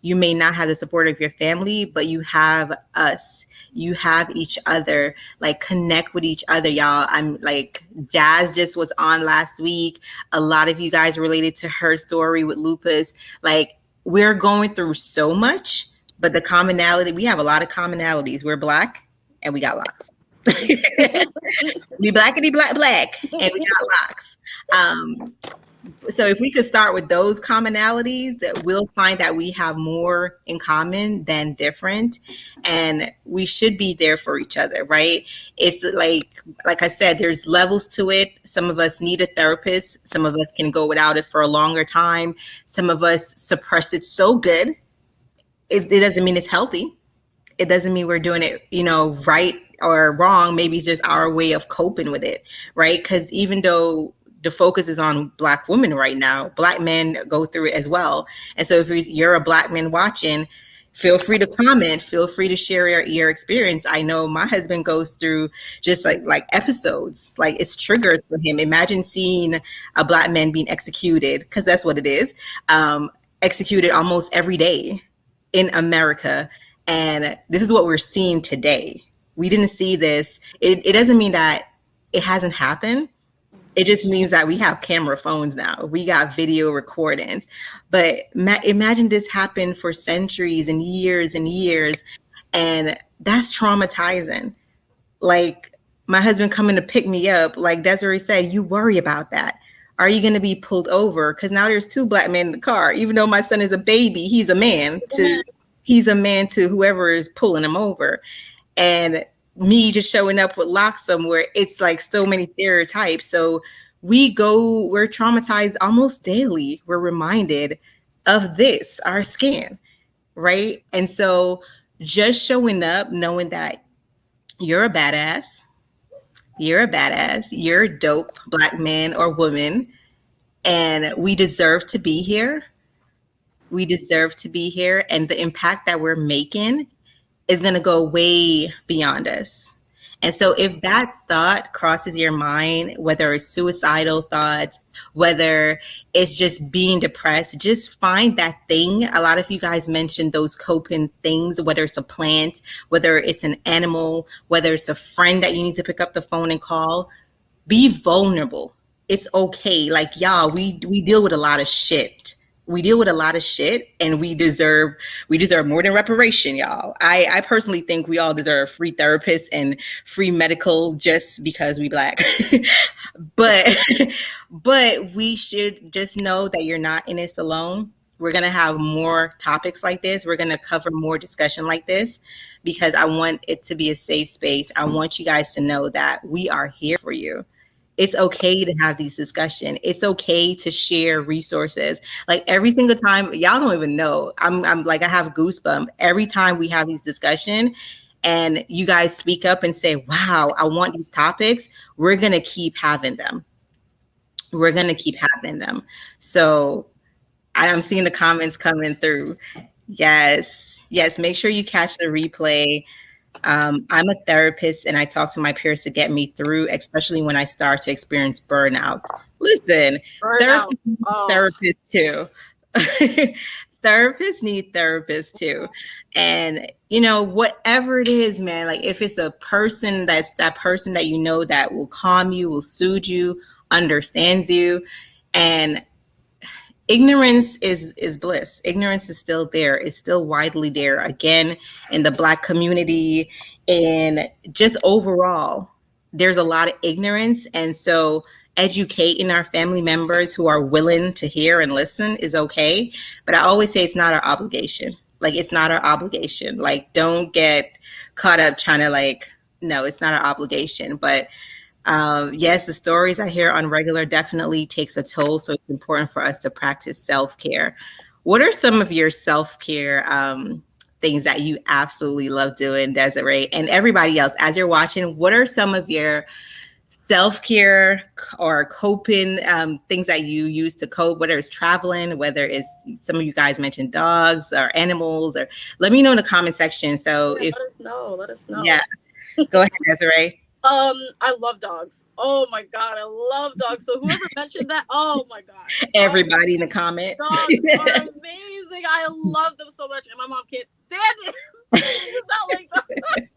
You may not have the support of your family, but you have us. You have each other. Like, connect with each other, y'all. I'm like, Jazz just was on last week. A lot of you guys related to her story with lupus. Like, we're going through so much, but the commonality, we have a lot of commonalities. We're Black and we got locks. We blackity black, and we got locks. So if we could start with those commonalities, that we'll find that we have more in common than different, and we should be there for each other, right? It's like I said, there's levels to it. Some of us need a therapist. Some of us can go without it for a longer time. Some of us suppress it so good. It doesn't mean it's healthy. It doesn't mean we're doing it, right or wrong. Maybe it's just our way of coping with it, right? Because even though the focus is on Black women right now, Black men go through it as well. And so if you're a Black man watching, feel free to comment, feel free to share your experience. I know my husband goes through just like episodes, like it's triggered for him. Imagine seeing a Black man being executed, because that's what it is, executed almost every day in America. And this is what we're seeing today. We didn't see this. It doesn't mean that it hasn't happened. It just means that we have camera phones now. We got video recordings. But imagine this happened for centuries and years, and that's traumatizing. Like, my husband coming to pick me up, like Desiree said, you worry about that. Are you going to be pulled over? Because now there's 2 Black men in the car. Even though my son is a baby, he's a man to whoever is pulling him over. And me just showing up with locks somewhere, it's like so many stereotypes. So we're traumatized almost daily. We're reminded of this, our skin, right? And so just showing up, knowing that you're a badass, you're a dope Black man or woman, and we deserve to be here. We deserve to be here, and the impact that we're making is going to go way beyond us. And so if that thought crosses your mind, whether it's suicidal thoughts, whether it's just being depressed, just find that thing. A lot of you guys mentioned those coping things, whether it's a plant, whether it's an animal, whether it's a friend that you need to pick up the phone and call. Be vulnerable. It's okay. Like, y'all, we deal with a lot of shit. And we deserve more than reparation, y'all. I personally think we all deserve free therapists and free medical just because we Black. but we should just know that you're not in this alone. We're going to have more topics like this. We're going to cover more discussion like this because I want it to be a safe space. I want you guys to know that we are here for you. It's okay to have these discussions. It's okay to share resources. Like, every single time, y'all don't even know. I'm like, I have goosebumps every time we have these discussions and you guys speak up and say, wow, I want these topics. We're going to keep having them. So I am seeing the comments coming through. Yes. Make sure you catch the replay. I'm a therapist and I talk to my peers to get me through, especially when I start to experience burnout. Listen, therapists too. Therapists need therapists too. And, whatever it is, man, like if it's a person, that's that person that that will calm you, will soothe you, understands you. And ignorance is bliss. Ignorance is still there. It's still widely there. Again, in the Black community and just overall, there's a lot of ignorance. And so educating our family members who are willing to hear and listen is okay. But I always say it's not our obligation. Like, it's not our obligation. Like, don't get caught up trying to no, it's not our obligation. But yes, the stories I hear on regular definitely takes a toll. So it's important for us to practice self-care. What are some of your self-care things that you absolutely love doing, Desiree? And everybody else, as you're watching, what are some of your self-care or coping things that you use to cope, whether it's traveling, whether it's, some of you guys mentioned dogs or animals, or let me know in the comment section. So let us know. Yeah, go ahead, Desiree. I love dogs. Oh my god, I love dogs. So whoever mentioned that, oh my god. Everybody in the comments. Dogs are amazing. I love them so much, and my mom can't stand it. It's not like that.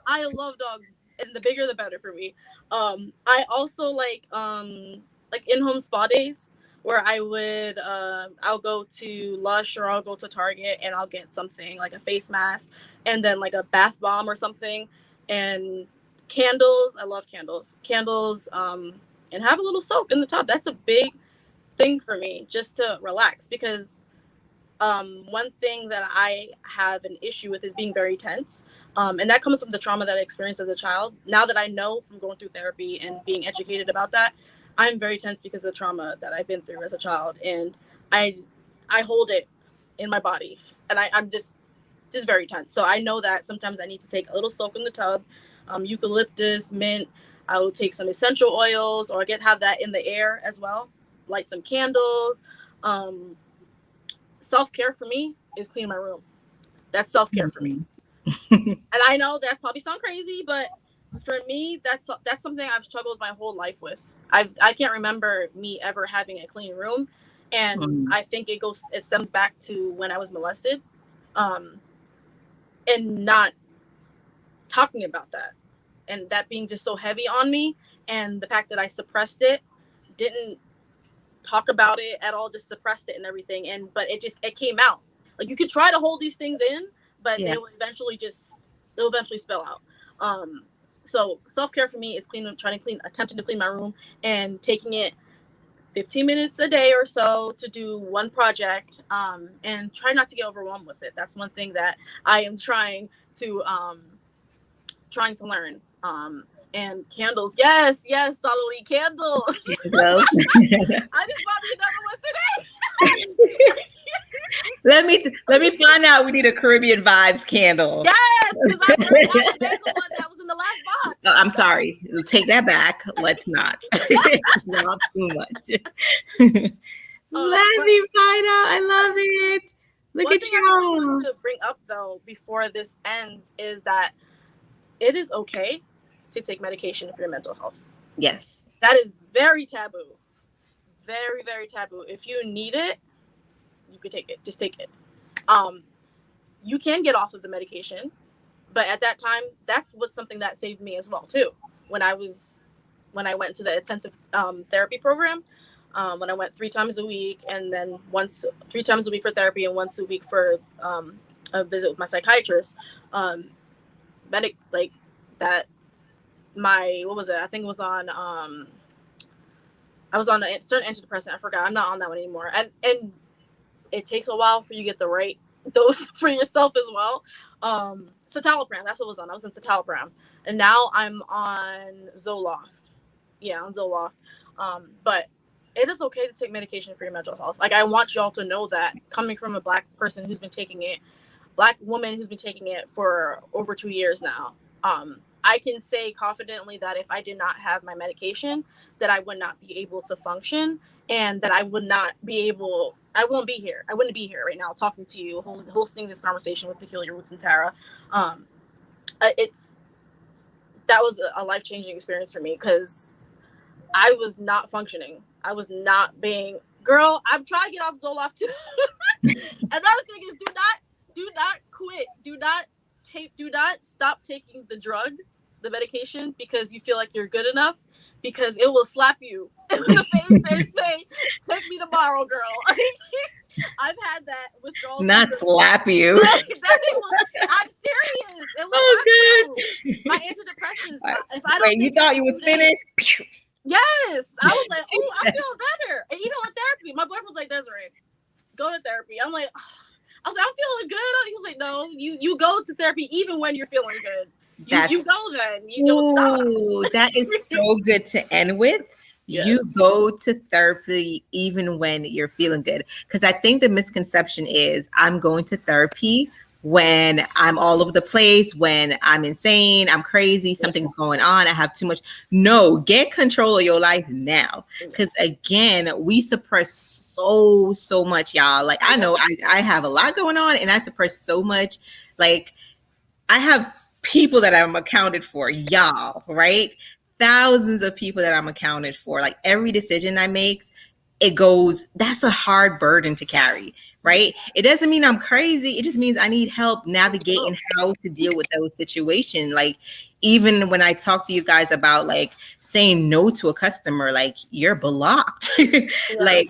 I love dogs, and the bigger the better for me. I also like in-home spa days where I'll go to Lush or I'll go to Target and I'll get something like a face mask and then like a bath bomb or something, and candles. I love candles, and have a little soak in the tub. That's a big thing for me, just to relax, because one thing that I have an issue with is being very tense. And that comes from the trauma that I experienced as a child. Now that I know from going through therapy and being educated about that, I'm very tense because of the trauma that I've been through as a child. And I hold it in my body, and I'm just very tense. So I know that sometimes I need to take a little soak in the tub, eucalyptus, mint. I will take some essential oils, or have that in the air as well. Light some candles. Self-care for me is clean my room. That's self-care for me. And I know that probably sounds crazy, but for me, that's something I've struggled my whole life with. I can't remember me ever having a clean room, and I think it stems back to when I was molested, and not talking about that, and that being just so heavy on me, and the fact that I suppressed it, didn't talk about it at all, just suppressed it and everything, but it came out. Like, you could try to hold these things in, but they'll eventually spill out. So self-care for me is attempting to clean my room and taking it 15 minutes a day or so to do one project, and try not to get overwhelmed with it. That's one thing that I am trying to learn. And candles, yes, Dolly, candles. I just bought me another one today. Let me find out. We need a Caribbean vibes candle. Yes, because I the one that was in the last box. I'm sorry. Take that back. Let's not. Not too much. Let me find out. I love it. Look at y'all. I want to bring up though before this ends is that it is okay to take medication for your mental health. Yes. That is very taboo. Very, very taboo. If you need it, you could take it. Just take it. You can get off of the medication, but at that time, that's something that saved me as well too. When I went to the intensive therapy program, when I went 3 times a week, and then 3 times a week for therapy and once a week for a visit with my psychiatrist, what was it? I think it was on I was on a certain antidepressant. I forgot. I'm not on that one anymore. And it takes a while for you to get the right dose for yourself as well. Citalopram, that's what I was on. I was in citalopram. And now I'm on Zoloft. Yeah, on Zoloft. But it is okay to take medication for your mental health. Like, I want y'all to know that, coming from a Black person who's been taking it, Black woman who's been taking it for over 2 years now. I can say confidently that if I did not have my medication, that I would not be able to function, and that I wouldn't be here. I wouldn't be here right now talking to you, hosting this conversation with Peculiar Roots and Tara. That was a life-changing experience for me, because I was not functioning. I was not being, girl, I'm trying to get off Zoloft too. Another thing is, do not quit. Do not stop taking the medication because you feel like you're good enough, because it will slap you in the face and say, take me tomorrow, girl. I've had that withdrawal. Not slap you. I'm serious. It was my antidepressants. If I don't you thought you was finished? Yes. I was like, oh, I feel better. And even with therapy, my boyfriend was like, Desiree, go to therapy. I'm like, I was like, I'm feeling good. He was like, no, you go to therapy even when you're feeling good. You go then. You don't stop. That is so good to end with. Yes. You go to therapy even when you're feeling good. Because I think the misconception is, I'm going to therapy when I'm all over the place, when I'm insane, I'm crazy, something's going on, I have too much. No, get control of your life now. Because again, we suppress so much, y'all. Like, I know I have a lot going on, and I suppress so much. Like, I have people that I'm accounted for, y'all, right? Thousands of people that I'm accounted for. Like every decision I make, it goes, that's a hard burden to carry, right? It doesn't mean I'm crazy. It just means I need help navigating how to deal with those situations. Like even when I talk to you guys about like saying no to a customer, like you're blocked. Like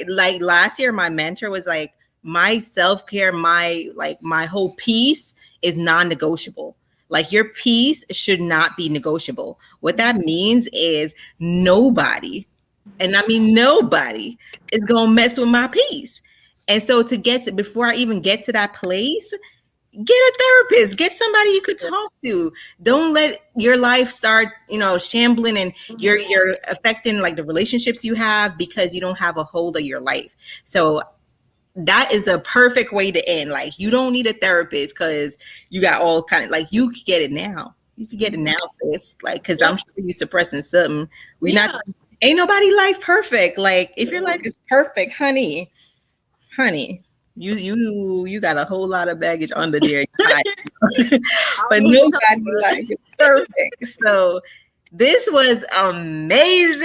like last year, my mentor was like, my self-care, my whole piece is non-negotiable. Like your piece should not be negotiable. What that means is nobody, and I mean nobody, is gonna mess with my peace. And so to get to, before I even get to that place, get a therapist, get somebody you could talk to. Don't let your life start, shambling, and you're affecting like the relationships you have because you don't have a hold of your life. So that is a perfect way to end. Like you don't need a therapist because you got all kind of, like, you could get it now. You could get it now, sis. Like, because I'm sure you suppressing something. Ain't nobody life perfect. Like if your life is perfect, honey, you got a whole lot of baggage under there. But nobody life is perfect. So this was amazing.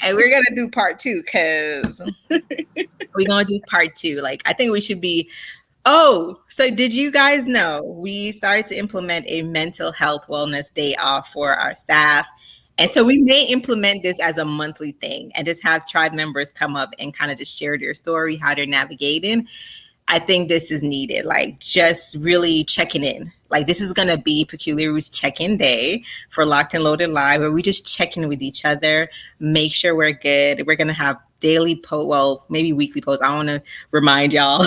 And we're gonna do part 2 because we're gonna do part 2. Like I think we should be. Oh, so did you guys know we started to implement a mental health wellness day off for our staff? And so we may implement this as a monthly thing and just have tribe members come up and kind of just share their story, how they're navigating. I think this is needed, like just really checking in. Like this is going to be Peculiar's check-in day for Locked and Loaded Live, where we just check in with each other, make sure we're good. We're going to have daily maybe weekly posts. I want to remind y'all,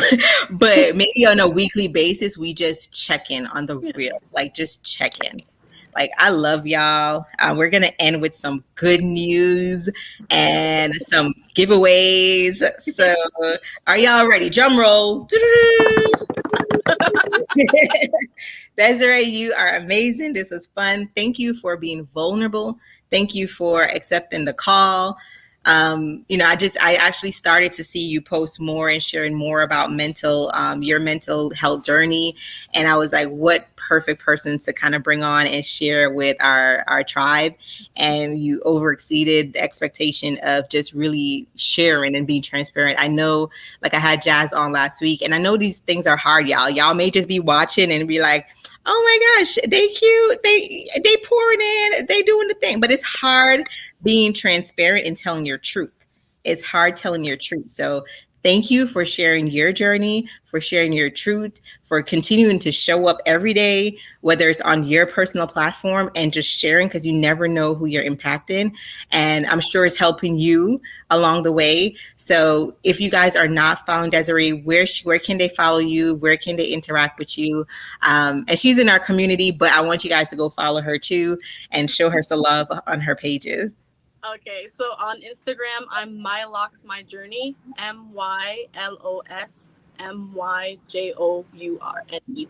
but maybe on a weekly basis, we just check in on the real, like just check in. Like, I love y'all. We're going to end with some good news and some giveaways. So are y'all ready? Drum roll. Desiree, you are amazing. This was fun. Thank you for being vulnerable. Thank you for accepting the call. I actually started to see you post more and sharing more about your mental health journey. And I was like, what perfect person to kind of bring on and share with our tribe. And you overexceeded the expectation of just really sharing and being transparent. I know, like I had Jazz on last week, and I know these things are hard, y'all. Y'all may just be watching and be like, oh my gosh, they cute. They pouring in, they doing the thing. But it's hard being transparent and telling your truth. It's hard telling your truth. So thank you for sharing your journey, for sharing your truth, for continuing to show up every day, whether it's on your personal platform and just sharing, because you never know who you're impacting. And I'm sure it's helping you along the way. So if you guys are not following Desiree, where can they follow you? Where can they interact with you? And she's in our community, but I want you guys to go follow her too and show her some love on her pages. Okay, so on Instagram, I'm MyLocksMyJourney, MyLocksMyJourney.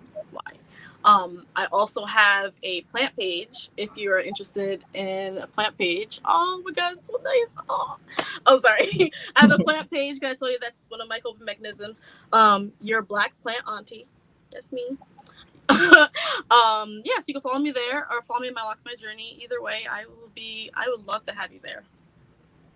I also have a plant page if you're interested in a plant page. Oh my God, it's so nice. Oh, sorry. I have a plant page. Can I tell you that's one of my coping mechanisms? Your Black Plant Auntie. That's me. So you can follow me there or follow me in My Locks My Journey. Either way, I would love to have you there.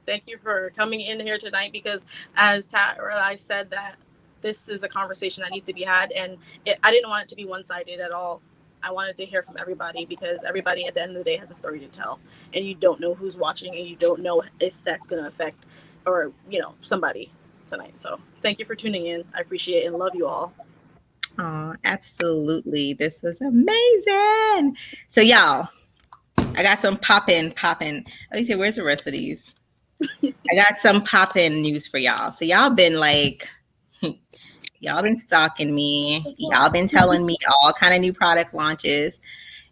Thank you for coming in here tonight, because as I said, that this is a conversation that needs to be had, and I didn't want it to be one-sided at all. I wanted to hear from everybody, because everybody at the end of the day has a story to tell, and you don't know who's watching, and you don't know if that's going to affect somebody tonight. So thank you for tuning in. I appreciate it and love you all. Oh, absolutely. This was amazing. So y'all, I got some poppin'. Let me see, where's the rest of these? I got some poppin' news for y'all. So y'all been stalking me. Y'all been telling me all kind of new product launches.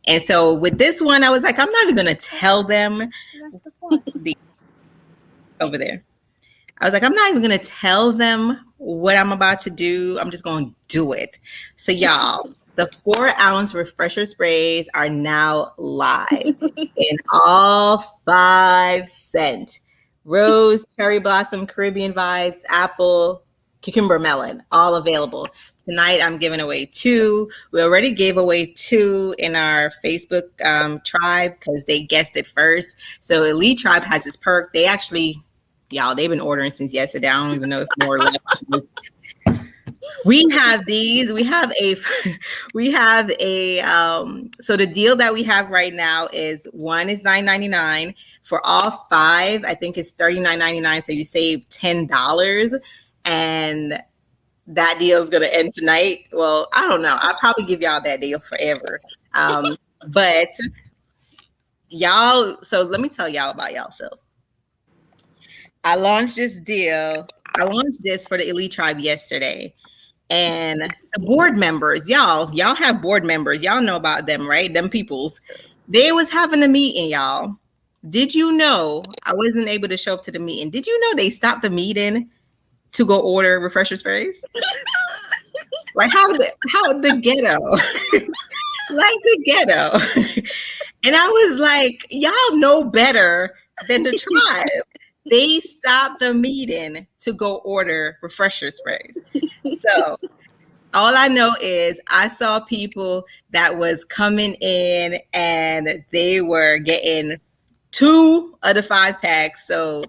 And so with this one, I was like, I'm not even going to tell them over there. I was like, I'm not even going to tell them what I'm about to do. I'm just going to do it. So y'all, the 4-ounce refresher sprays are now live in all 5 scents: rose, cherry blossom, Caribbean vibes, apple, cucumber melon, all available. Tonight, I'm giving away 2. We already gave away 2 in our Facebook tribe because they guessed it first. So Elite Tribe has this perk. They actually, y'all, they've been ordering since yesterday. I don't even know if more left. We have these. We have a so the deal that we have right now is one is $9.99 for all 5. I think it's $39.99. So you save $10, and that deal is going to end tonight. Well, I don't know. I'll probably give y'all that deal forever. But y'all, so let me tell y'all about y'all. So I launched this deal. I launched this for the Elite Tribe yesterday. And the board members, y'all have board members. Y'all know about them, right? Them peoples. They was having a meeting, y'all. Did you know I wasn't able to show up to the meeting? Did you know they stopped the meeting to go order refresher sprays? Like how the ghetto. Like the ghetto. And I was like, y'all know better than the tribe. They stopped the meeting to go order refresher sprays. So all I know is I saw people that was coming in and they were getting 2 of the 5 packs. So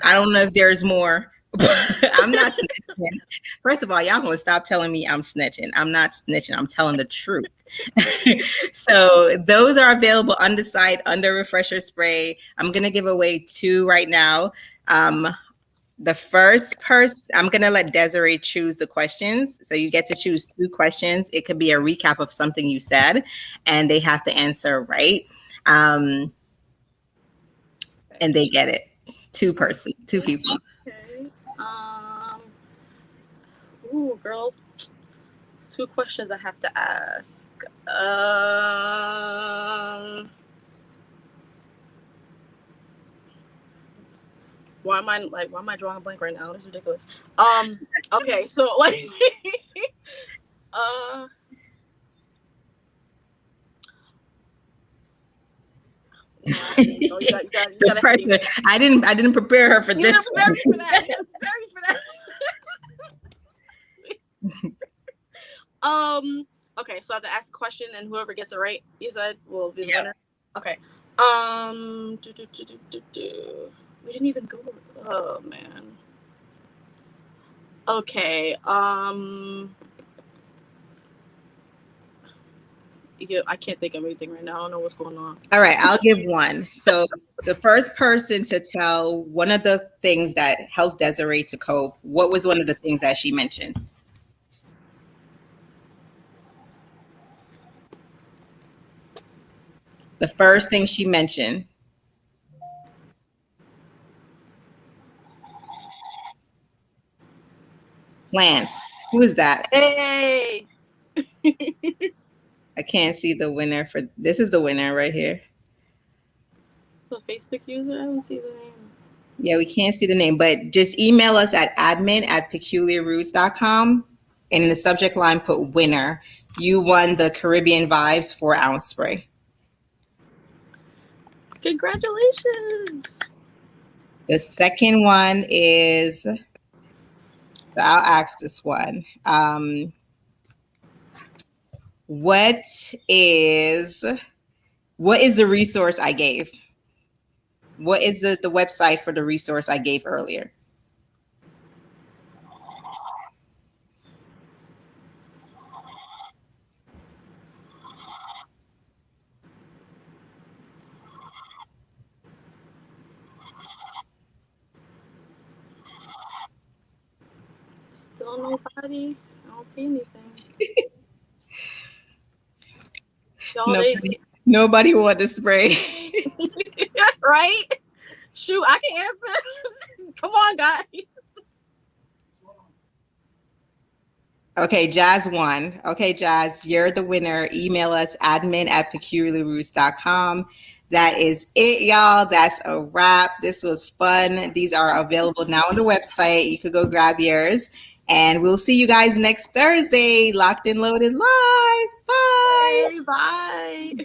I don't know if there's more. I'm not snitching. First of all, y'all gonna stop telling me I'm snitching. I'm not snitching. I'm telling the truth. So those are available on the site under refresher spray. I'm gonna give away 2 right now. The first person, I'm gonna let Desiree choose the questions. So you get to choose 2 questions. It could be a recap of something you said, and they have to answer right. And they get it. 2 people. Okay. Ooh, girl. 2 questions I have to ask. Why am I drawing a blank right now? This is ridiculous. Okay, so like you the pressure. I didn't prepare her for this. Prepare me for that. Prepare me for that. Okay, so I have to ask a question, and whoever gets it right, you said, will be the winner. Okay. We didn't even go. Oh man. Okay. Yeah, I can't think of anything right now. I don't know what's going on. All right, I'll give one. So the first person to tell one of the things that helps Desiree to cope, what was one of the things that she mentioned? The first thing she mentioned. Plants. Who is that? Hey. I can't see the winner for this. Is the winner right here. The Facebook user? I don't see the name. Yeah, we can't see the name, but just email us at admin@peculiarroots.com. And in the subject line, put winner. You won the Caribbean Vibes 4-ounce spray. Congratulations. The second one is, so I'll ask this one. What is the resource I gave? What is the website for the resource I gave earlier? Still nobody. I don't see anything. Nobody want to spray. Right? Shoot, I can answer. Come on, guys. Okay, Jazz won. Okay, Jazz, you're the winner. Email us admin@peculiarroots.com. That is it, y'all. That's a wrap. This was fun. These are available now on the website. You could go grab yours. And we'll see you guys next Thursday. Locked and Loaded Live. Bye. Hey, bye.